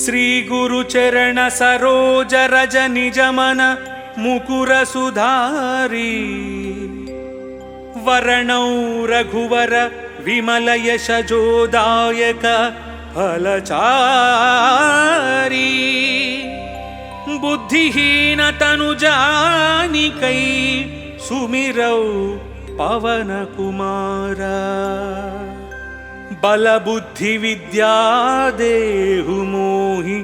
श्री गुरु चरण सरोज रज निज मन मुकुर सुधारी वर्णौ रघुवर विमल यश जोदायक फलचारी बुद्धिहीन तनु जानिकै सुमिरौ पवन कुमारा बल बुद्धि विद्या देहु मोहि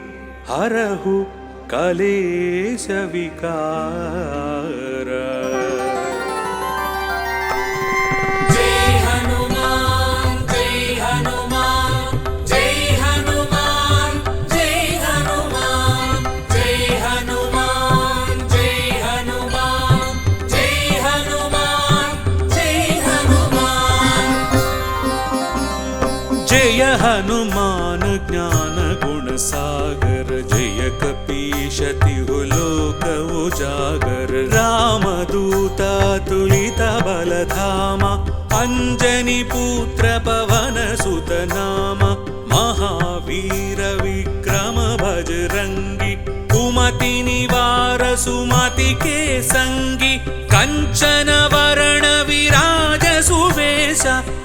हरहु कलेश विकार। जय हनुमान ज्ञान गुण सागर जय कपीश तिहु लोक उजागर रामदूत तुलित बलधामा अंजनी पुत्र पवन सुत नाम महावीर विक्रम बजरंगी कुमति निवार सुमति के संगी कंचन वरण विराज सुवेश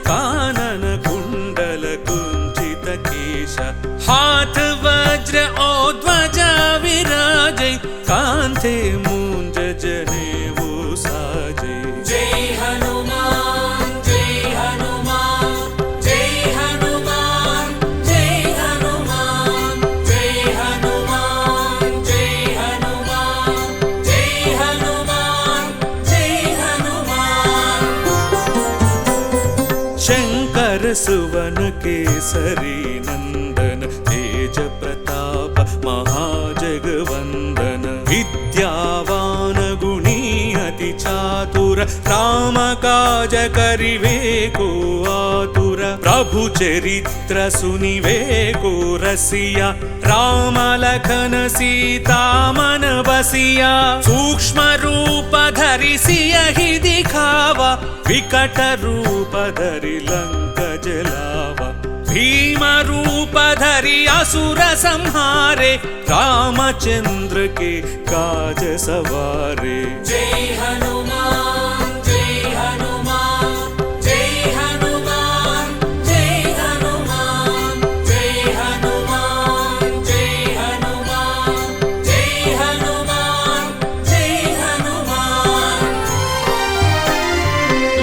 कानन कुंचित केश हाथ वज्र और ध्वजा विराजे कांधे मूंज जनेऊ साजे। जय हनुमान जय हनुमान जय हनुमान जय हनुमान जय हनुमान जय हनुमान जय हनुमान जय हनुमान। शंकर सुवन केसरी नंदन तेज प्रताप महाजगवंदन विद्यावान गुणी अति चातुर राम काज करिवे को आतुर प्रभु चरित्र सुनिवे को रसिया राम लखन सीता मन बसिया सूक्ष्म रूप धरि सियहि दिखावा विकट रूप धरि लंक जलावा भीम रूप धरि असुर संहारे रामचंद्र के काज सवारे। जय हनुमान जय हनुमान जय हनुमान जय हनुमान जय हनुमान जय हनुमान जय हनुमान जय हनुमान।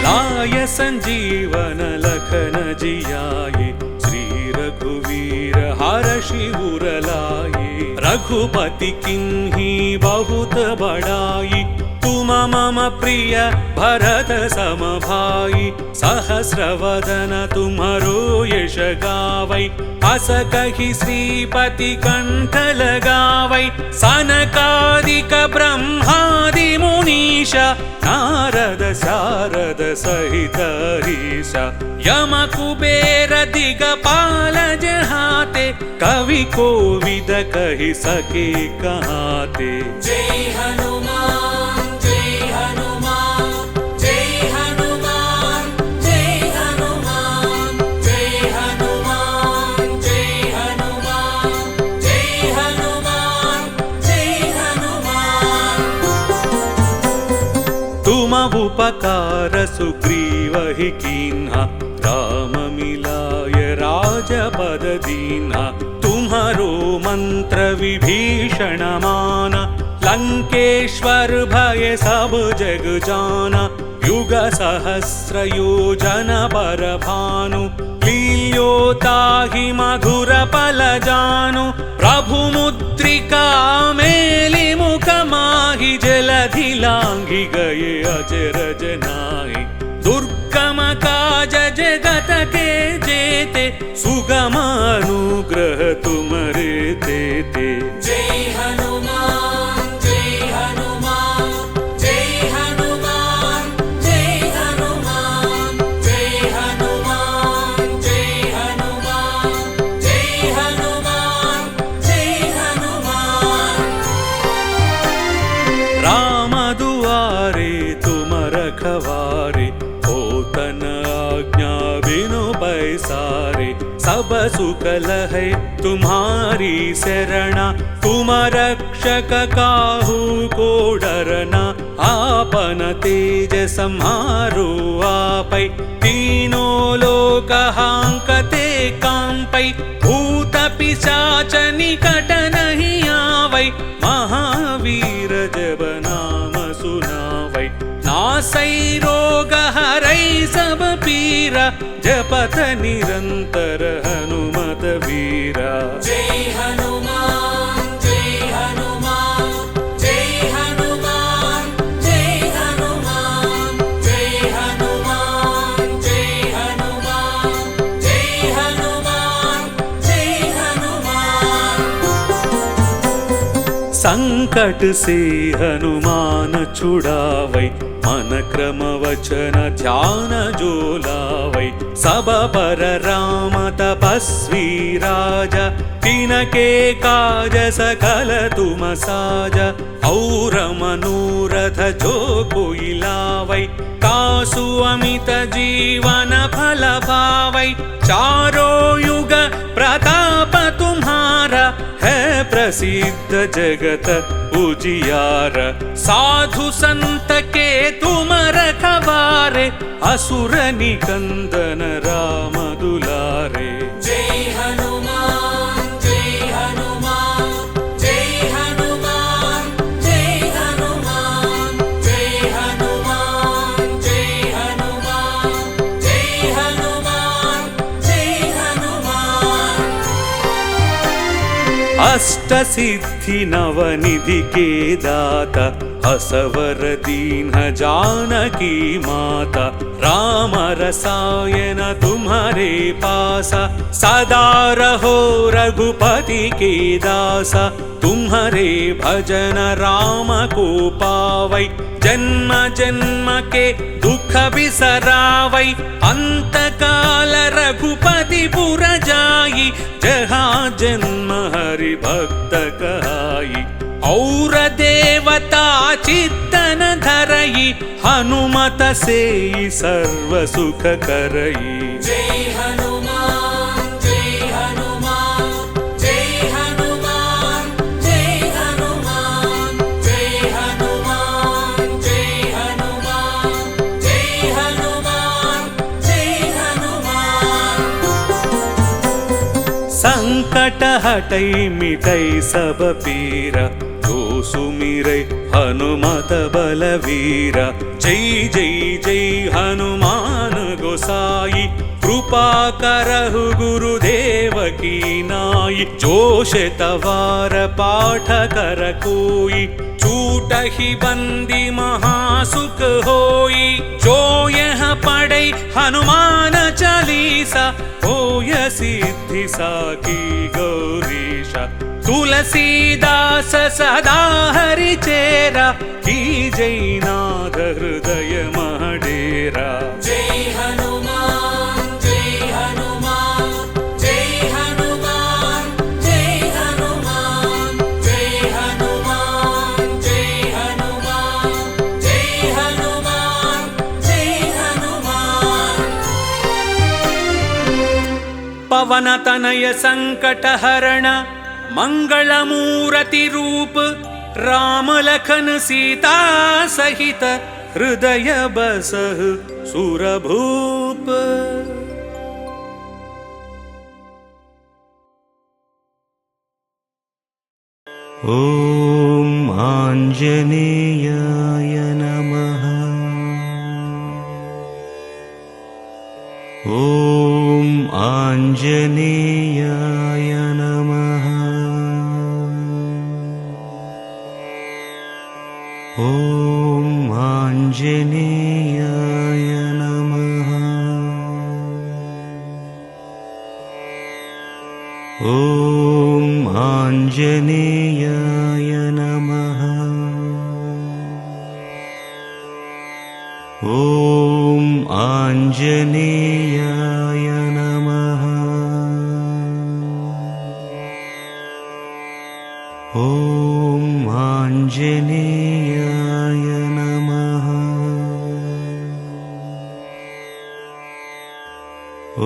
लाय संजीवन लखन जियाए श्री रघुवीर हर्षि उर लाए रघुपति किन्ही बहुत बड़ाई तुम मम प्रिय भरत सम भाई सहस्रवदन तुम्हरो यश गावै अस कहि श्रीपति कंठ लगावै सनकादिक ब्रह्मादि मुनीशा नारद शारद सहित हरीशा यम कुबेर दिगपाल जहाते कवि कोविद कहि सके कहाते। जय हनुमान जय हनुमान जय हनुमान जय हनुमान जय हनुमान जय हनुमान जय हनुमान जय हनुमान। तुम उपकार सुग्रीव ही कीन्हा राम मिलाय राजपद दीन्हा तुम्हारो मंत्र विभीषण माना लंकेश्वर भय सब जग जाना युग सहस्र योजन पर भानु लील्योताहि मधुर पल जानु प्रभु मुद्रिका मेलि मुख माहि जलधि लांघि गए अजरज नाहि दुर्गम काज जगत के जेते सुगम अनुग्रह तुमरे तेते। जय हनुमान जय हनुमान जय हनुमान जय हनुमान जय हनुमान जय हनुमान जय हनुमान जय हनुमान। राम दुआरे तुम रखवारे होतन आज्ञा बिनु पैसारे सब सब सुख लहै तुम्हारी शरणा। तुम रक्षक काहू को डरना, आपन तेज सम्हारो आपै। तीनों लोक हांकते कांपै, भूत पिशाच निकट नहीं आवै। महावीर जब नाम सुनावै, नासै रोग हरै सब पीरा। जपत निरंतर हनुमत वीरा। जय हनुमान जय हनुमान जय हनुमान जय हनुमान जय हनुमान जय हनुमान जय हनुमान जय हनुमान। संकट से हनुमान छुड़ावै, मन क्रम वचन ध्यान जो लावै। सब पर राम तपस्वी राजा, तिनके काज सकल तुम साजा। और मनोरथ जो कोई लावै, तासु अमित जीवन फल पावै। चारों युग प्रताप तुम्हारा, है प्रसिद्ध जगत उजियारा। साधु संत के तुम रखवारे, असुर निकंदन राम दुलारे। जय हनुमान जय हनुमान जय हनुमान जय हनुमान जय हनुमान जय हनुमान जय हनुमान जय हनुमान। अष्ट सिद्धि नवनिधि के दाता, असवर दीन जानकी माता। राम रसायन तुम्हारे पासा, सदा रहो रघुपति के दासा। तुम्हारे भजन राम को पावै, जन्म जन्म के दुख बिसरावै। अंत काल रघुपति पुर जाई, जहाँ जन्म हरि भक्त कहाई। और देवता चित्तन धरई, हनुमत से सर्व सुख करई। जय हनुमान जय हनुमान जय हनुमान जय हनुमान जय हनुमान जय हनुमान जय हनुमान जय हनुमान। संकट हटै मिटै सब पीरा, जो सुमिरै हनुमत बलवीरा। जय जय जय हनुमान गोसाई, कृपा करहु गुरुदेव की नाई। जो शतवार पाठ कर कोई, छूटहि बंदी महासुख होई। जो यह पढ़ै हनुमान चालीसा, होय सिद्धि साकी गौरीशा। तुलसीदास सदा हरि चेरा, की जय नाथ हृदय महडेरा। जय हनुमान जय हनुमान जय हनुमान जय हनुमान जय हनुमान जय हनुमान जय हनुमान जय हनुमान। पवन तनय संकट हरण, मंगल मूर्ति रूप। राम लखन सीता सहित, हृदय बसहु सुरभूप। ॐ आञ्जनेयाय नमः। ॐ आञ्जनेयाय नमः। ॐ आञ्जनेयाय नमः। ॐ आञ्जनेयाय नमः। ॐ आञ्जनेयाय नमः। ॐ आञ्जनेयाय नमः। ॐ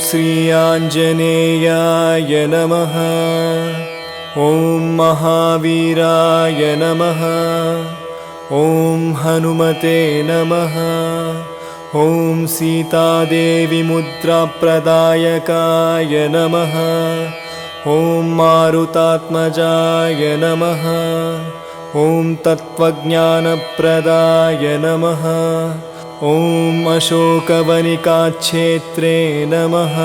श्री आञ्जनेयाय नमः। ॐ महावीराय नमः। ॐ हनुमते नमः। ॐ सीतादेवी मुद्राप्रदायकाय नमः। ॐ मारुतात्मजाय नमः। ॐ तत्त्वज्ञानप्रदाय नमः। ॐ अशोकवनिकाक्षेत्रे नमः।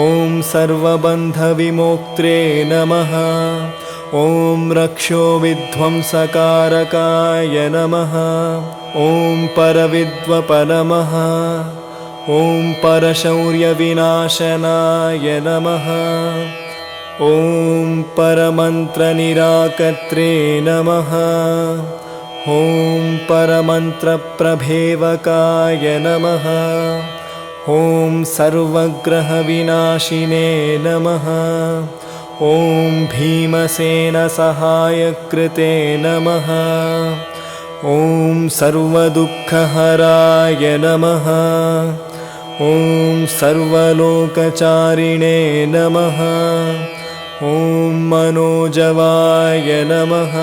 ॐ सर्वबन्धविमोक्त्रे नमः। ॐ रक्षोविध्वंसकारकाय नमः। ॐ परविद्वप नमः। ॐ परशौर्यविनाशनाय नमः। ॐ परमन्त्रनिराकर्त्रे नमः। ॐ परमन्त्रप्रभेवकाय नमः। ॐ सर्वग्रहविनाशिने नमः। ॐ भीमसेनसहायकृते नमः। ॐ सर्वदुःखहराय नमः। ॐ सर्वलोकचारिणे नमः। ॐ मनोजवाय नमः।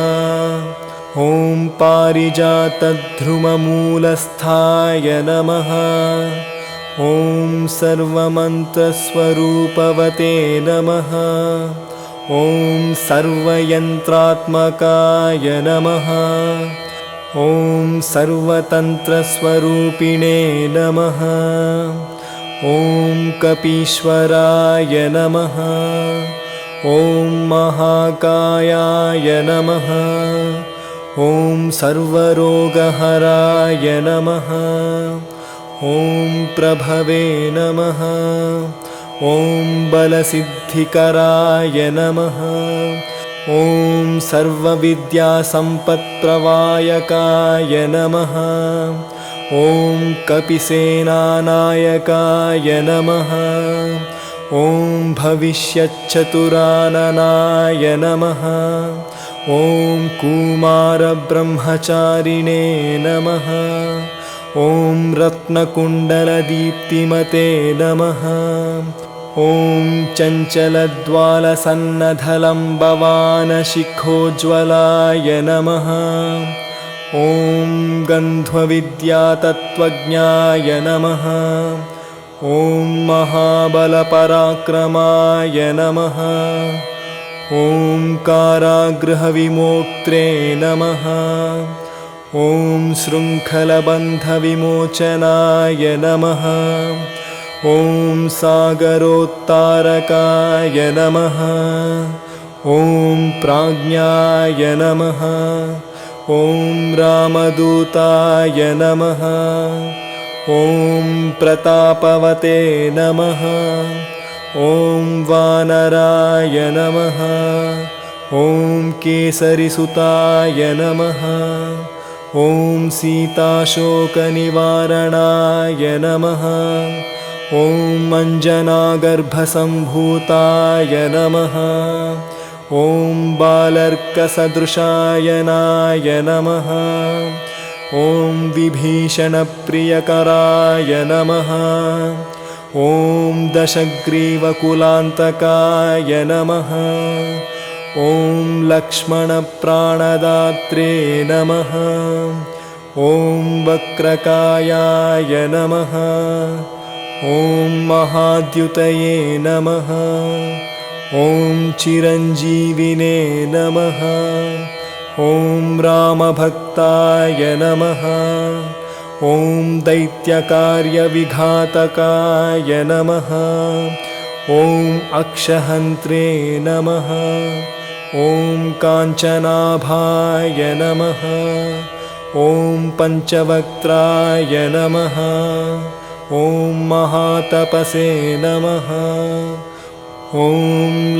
ॐ पारिजातध्रुममूलस्थाय नमः। ॐ सर्वमन्त्रस्वरूपवते नमः। ॐ सर्वयन्त्रात्मकाय नमः। ॐ सर्वतन्त्रस्वरूपिणे नमः। ॐ कपीश्वराय नमः। ॐ महाकायाय नमः। ॐ सर्वरोगहराय नमः। ॐ प्रभवे नमः। ॐ बलसिद्धिकराय नमः। ॐ सर्वविद्यासम्पत्प्रवायकाय नमः। ॐ कपिसेनानायकाय नमः। ॐ भविष्यच्चतुराननाय नमः। ॐ कुमारब्रह्मचारिणे नमः। ॐ रत्नकुण्डलदीप्तिमते नमः। ॐ चञ्चलद्वालसन्नधलम्बवानशिखोज्ज्वलाय नमः। ॐ गन्ध्वविद्यातत्त्वज्ञाय नमः। ॐ महाबलपराक्रमाय नमः। ॐ कारागृहविमोक्त्रे नमः। ॐ शृङ्खलबन्धविमोचनाय नमः। ॐ सागरोत्तारकाय नमः। ॐ प्राज्ञाय नमः। ॐ रामदूताय नमः। ॐ प्रतापवते नमः। ॐ वानराय नमः। ॐ केसरिसुताय नमः। ॐ सीताशोकनिवारणाय नमः। ॐ अञ्जनागर्भसम्भूताय नमः। ॐ बालर्कसदृशायनाय नमः। ॐ विभीषणप्रियकराय नमः। ॐ दशग्रीवकुलान्तकाय नमः। ॐ लक्ष्मणप्राणदात्रे नमः। ॐ वक्रकायाय नमः। ॐ महाद्युतये नमः। ॐ चिरञ्जीविने नमः। ॐ रामभक्ताय नमः। ॐ दैत्यकार्यविघातकाय नमः। ॐ अक्षहन्त्रे नमः। ॐ काञ्चनाभाय नमः। ॐ पञ्चवक्त्राय नमः। ॐ महातपसे नमः। ॐ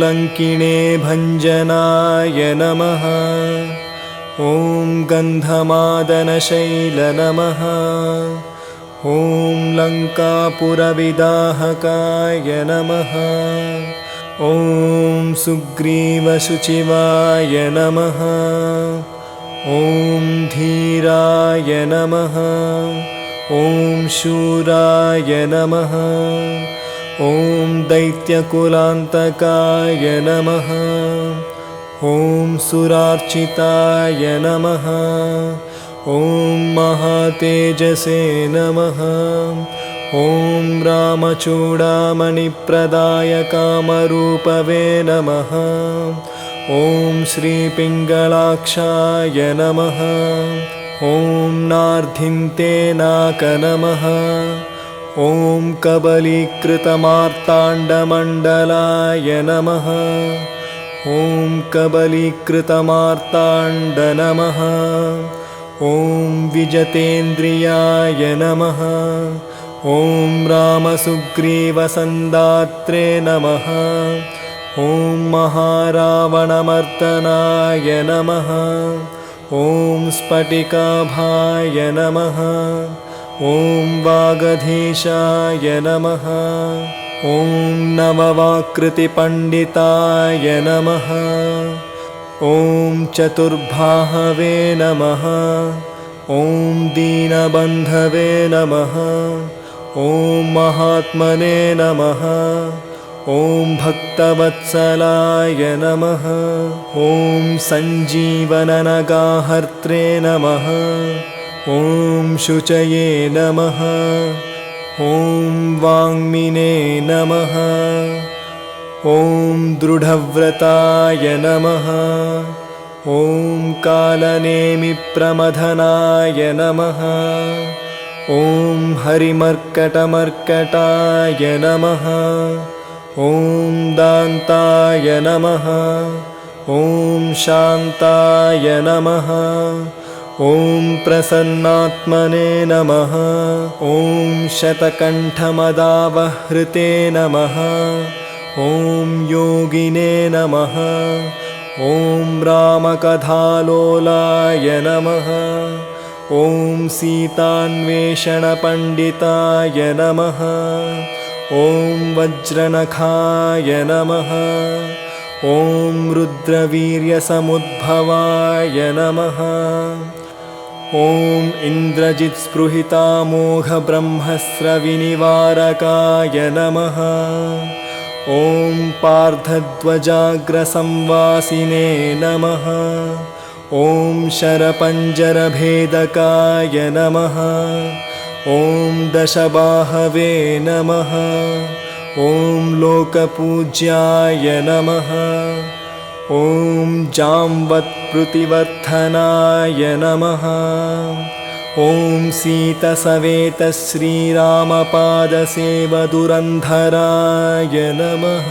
लङ्किणे भञ्जनाय नमः। ॐ गन्धमादनशैल नमः। ॐ लङ्कापुरविदाहकाय नमः। ॐ सुग्रीवशुचिवाय नमः। ॐ धीराय नमः। ॐ शूराय नमः। ॐ दैत्यकुलान्तकाय नमः। ॐ सुरार्चिताय नमः। ॐ महातेजसे नमः। ॐ रामचूडामणिप्रदाय कामरूपवे नमः। ॐ श्रीपिङ्गलाक्षाय नमः। ॐ नार्धिन्ते नाक नमः। ॐ कबलीकृतमार्ताण्डमण्डलाय नमः। ॐ कबलीकृतमार्ताण्ड नमः। ॐ विजतेन्द्रियाय नमः। ॐ रामसुग्रीवसन्दात्रे नमः। ॐ महारावणमर्दनाय नमः। ॐ स्फटिकाभाय नमः। ॐ वागधीशाय नमः। ॐ नववाकृतिपण्डिताय नमः। ॐ चतुर्बाहवे नमः। ॐ दीनबन्धवे नमः। ॐ महात्मने नमः। ॐ भक्तवत्सलाय नमः। ॐ सञ्जीवननगाहर्त्रे नमः। ॐ शुचये नमः। ॐ वाङ्मिने नमः। ॐ दृढव्रताय नमः। ॐ कालनेमिप्रमथनाय नमः। ॐ हरिमर्कटमर्कटाय नमः। ॐ दान्ताय नमः। ॐ शान्ताय नमः। ॐ प्रसन्नात्मने नमः। ॐ शतकण्ठमदावहृते नमः। ॐ योगिने नमः। ॐ रामकथालोलाय नमः। ॐ सीतान्वेषणपण्डिताय नमः। ॐ वज्रनखाय नमः। ॐ रुद्रवीर्यसमुद्भवाय नमः। ॐ इन्द्रजित्स्पृहितामोघब्रह्मस्रविनिवारकाय नमः। ॐ पार्थध्वजाग्रसंवासिने नमः। ॐ शरपञ्जरभेदकाय नमः। ॐ दशबाहवे नमः। ॐ लोकपूज्याय नमः। ॐ जाम्बत्प्रुतिवर्धनाय नमः। ॐ सीतसवेतश्रीरामपादसेवदुरन्धराय नमः।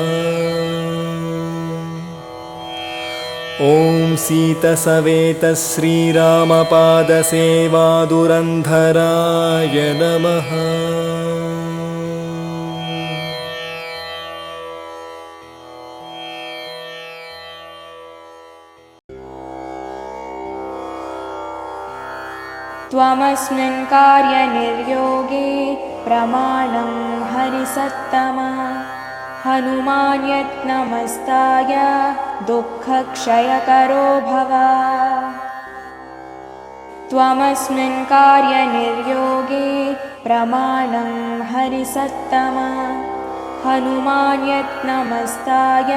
ॐ सीतसवेतश्रीरामपादसेवादुरन्धराय नमः। त्वमस्मिन् कार्यनिर्योगे प्रमाणं हरिसत्तमा। हनुमान् यत्नमस्ताय दुःखक्षयकरो भव। त्वमस्मिन् कार्यनिर्योगे प्रमाणं हरिसत्तमा। हनुमान् यत्नमस्ताय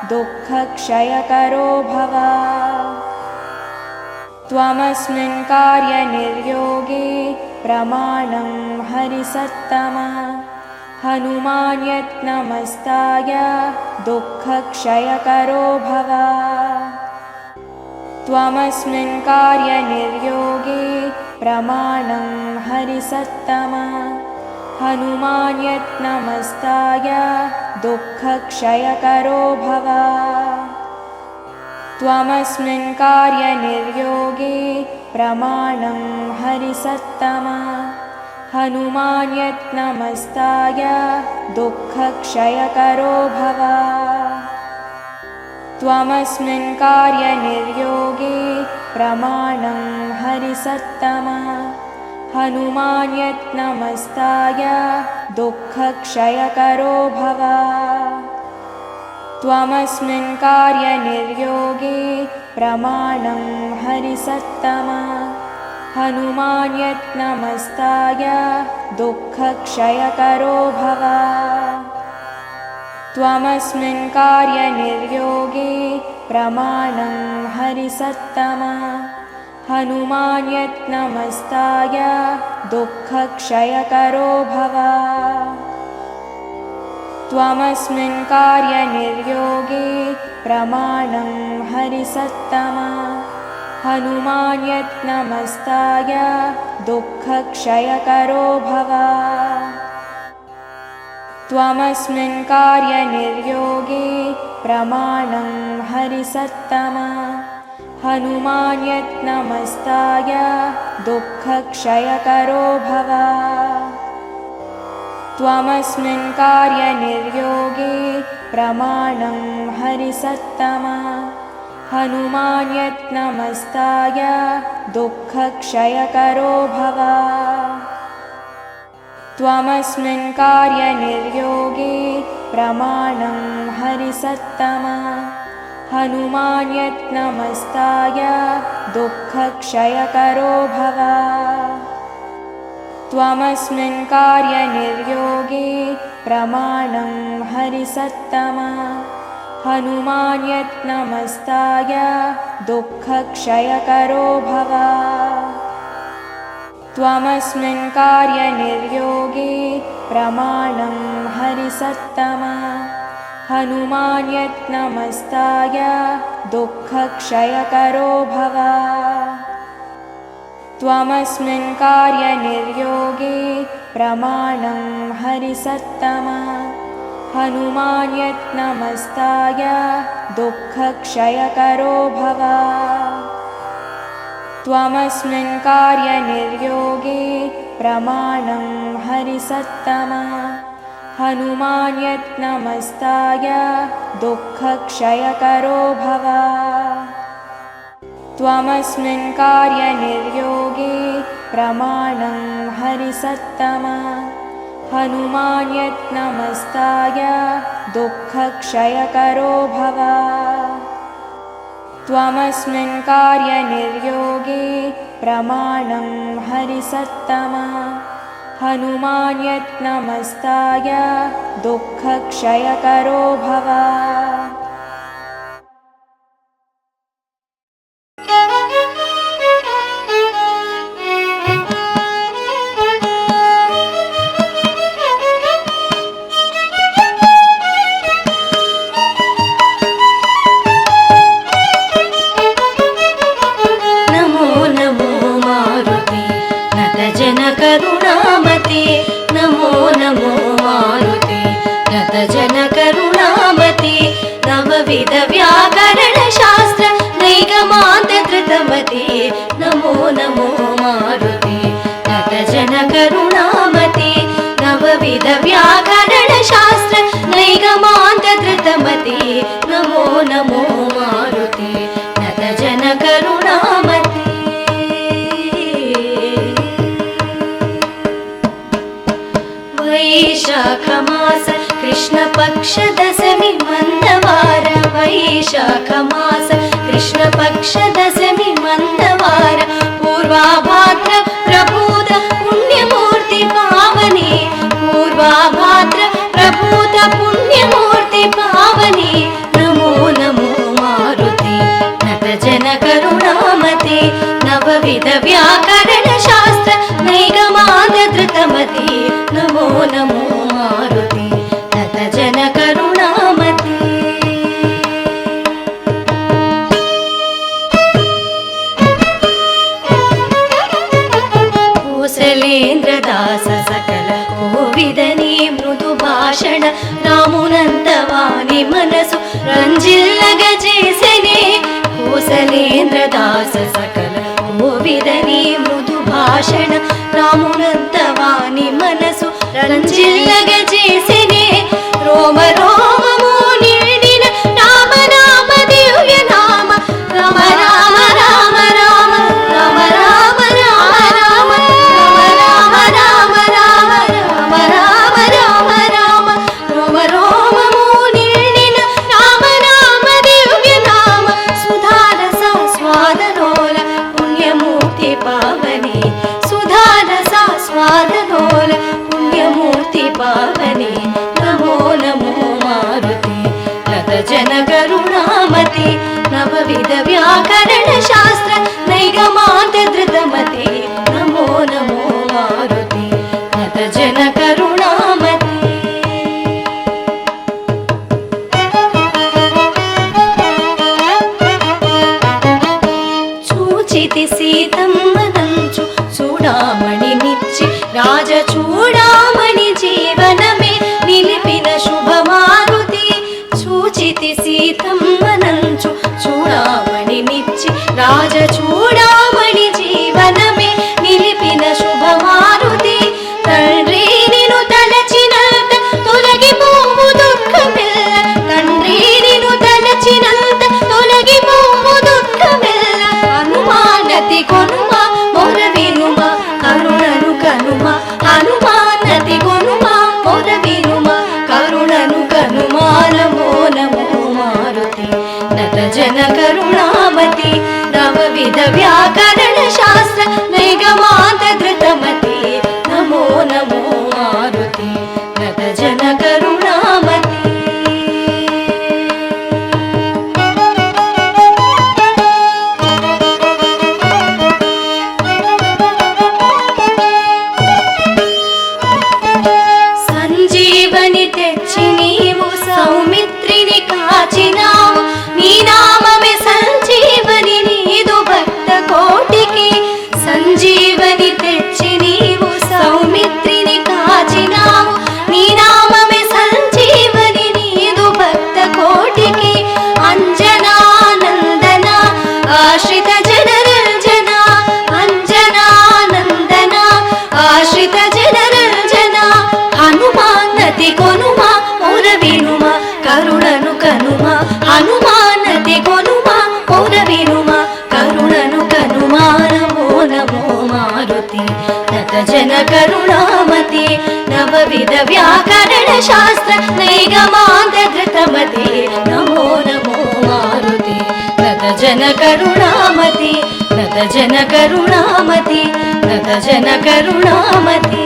दुःखक्षयकरो भव। त्वमस्मिन् कार्यनिर्योगे प्रमाणं हरिसत्तमा। हनुमान् यत्नमस्ताय दुःखक्षयकरो भव। त्वमस्मिन् कार्यनिर्योगे प्रमाणं हरिसत्तमा। हनुमान् यत्नमस्ताय दुःखक्षयकरो भव। त्वमस्मिन् कार्यनिर्योगे प्रमाणं हरिसत्तमा। हनुमान् यत्नमस्ताय दुःखक्षयकरो भव। त्वमस्मिन् कार्यनिर्योगे प्रमाणं हरिसत्तमा। हनुमान् यत्नमस्ताय दुःखक्षयकरो भव। त्वमस्मिन् कार्यनिर्योगे प्रमाणं हरिसत्तमा। हनुमान् यत्नमस्ताय दुःखक्षयकरो भव। त्वमस्मिन् कार्यनिर्योगे प्रमाणं हरिसत्तमा हनुमान् यत्नमस्ताय दुःखक्षयकरो भव त्वमस्मिन् कार्यनिर्योगे प्रमाणं हरिसत्तमा हनुमान् यत्नमस्ताय दुःखक्षयकरो भव त्वमस्मिन् कार्यनिर्योगे प्रमाणं हरिसत्तमा हनुमान् यत्नमस्ताय दुःखक्षयकरो भव त्वमस्मिन् कार्यनिर्योगे प्रमाणं हरिसत्तमा हनुमान् यत्नमस्ताय दुःखक्षयकरो भव त्वमस्मिन् कार्यनिर्योगे प्रमाणं हरिसत्तमा हनुमान् यत्नमस्ताय दुःखक्षयकरो भव त्वमस्मिन् कार्यनिर्योगे प्रमाणं हरिसत्तमा हनुमान् यत्नमस्ताय दुःखक्षयकरो भव त्वमस्मिन् कार्यनिर्योगे प्रमाणं हरिसत्तमा हनुमान् यत्नमस्ताय दुःखक्षयकरो भव त्वमस्मिन् कार्यनिर्योगे प्रमाणं हरिसत्तमा हनुमान् यत्नमस्ताय दुःखक्षयकरो भव त्वमस्मिन् कार्यनिर्योगे प्रमाणं हरिसत्तमा हनुमान् यत्नमस्ताय दुःखक्षयकरो भव त्वमस्मिन् कार्यनिर्योगे प्रमाणं हरिसत्तमा हनुमान् यत्नमस्ताय दुःखक्षयकरो भव त्वमस्मिन् कार्यनिर्योगे प्रमाणं हरिसत्तमा हनुमान् यत्नमस्ताय दुःखक्षयकरो भव करुणामते नमो नमो मारुते गतजनकरुणामते नवविध व्याकरणशास्त्र नैगमान्तधृतमते नमो नमो मारुते गतजनकरुणामते नवविध व्याकरणशास्त्र नैगमान्तधृतमते नमो नमो मारुते गतजनकरुणामते वैशाखमास कृष्णपक्ष दशमी मंदवार वैशाखमास कृष्णपक्ष दशमी मंदवार पूर्वाभाद्र प्रभूत पुण्यमूर्ति पावनी पूर्वाभाद्र प्रभूत पुण्यमूर्ति पावनी नमो नमो मारुते नतजनकरुणामते नवविध व्याकरणशास्त्र नैगमान्तधृतमते नमो नमो मारुते नतजनकरुणामते कोसलेन्द्रदास सकल कोविदनी मृदु भाषण रामुनंदवानी मनसु ರಂಜಿಲ್ಲಗಜೇಸನೆ ಕೋಸಲೇಂದ್ರದಾಸ ಸಕಲ ಕೋವಿದನಿ ಮೃದು ಭಾಷಣ ರಾಮುನಂತವಾನಿ ಮನಸು ರಂಜಿಲ್ಲಗಜೇಸನೆ ರೋಮ ರೋಮಮೋ ನೀಡಿನ ರಾಮ ನಾಮ ದಿವ್ಯ ನಾಮ ರಾಮ ರಾಮ ರಾಮ ರಾಮ ರಾಮ ರಾಮ ರಾಮ ರಾಮ ರಾಮ ರಾಮ ರಾಮ ರಾಮ ರಾಮ ರಾಮ ರಾಮ ರೋಮ ರೋಮಮೋ ನೀಡಿನ ರಾಮ ನಾಮ ದಿವ್ಯ ನಾಮ ಸುಧಾರಸ ಸ್ವಾದನೋಲ ಪುಣ್ಯಮೂರ್ತಿ ಪಾವನೆ ಸುಧಾರಸ ಸ್ವಾದನೋಲ ಪುಣ್ಯಮೂರ್ತಿ ಪಾವನೆ జన కరుణామతి చూచితి సీతమ్మనంచు చూడామణినిచ్చి రాజ చూడామణి జీవనమే నిలిపిన శుభమారుతి చూచితి సీతమ్మనంచు చూడామణినిచ్చి రాజ చూడామణి జీవనమే నిలిపిన శుభమారుతి తండ్రి నిను తలచినంత తొలగిపోవు దుఃఖమెల్ల తండ్రి నిను తలచినంత తొలగిపోవు దుఃఖమెల్ల హనుమానతి కొనుమ మొర వినుమ కరుణను కనుమ హనుమానతి కొనుమ మొర వినుమ కరుణను కనుమా నమో నమో మారుతి నత జన కరుణామతి నవవిధ వ్యాకరణ శాస్త్ర నైగమాంత ధృతమతి నమో నమో మారుతి నత జన కరుణామతి సంజీవని తెచ్చి నీవు సౌమిత్రిని కాచినావు నీ నామమే సంజీవని నీదు భక్త కోటికి సంజీవని తెచ్చి నీవు సౌమిత్రిని కాచినావు నీ నామమే సంజీవని నీదు భక్త కోటికి అంజనానందన ఆశ్రిత జనరంజన అంజనానందన ఆశ్రిత జనరంజన హనుమానతి కొనుమ మొర వినుమ కరుణను కనుమ హనుమానతి కొనుమ మొర వినుమ కరుణను కనుమా నమో నమో మారుతి నత జన కరుణామతి నవవిధ వ్యాకరణ శాస్త్ర నైగమాంత ధృతమతి నమో నమో మారుతి నత జన కరుణామతి నత జన కరుణామతి నత జన కరుణామతి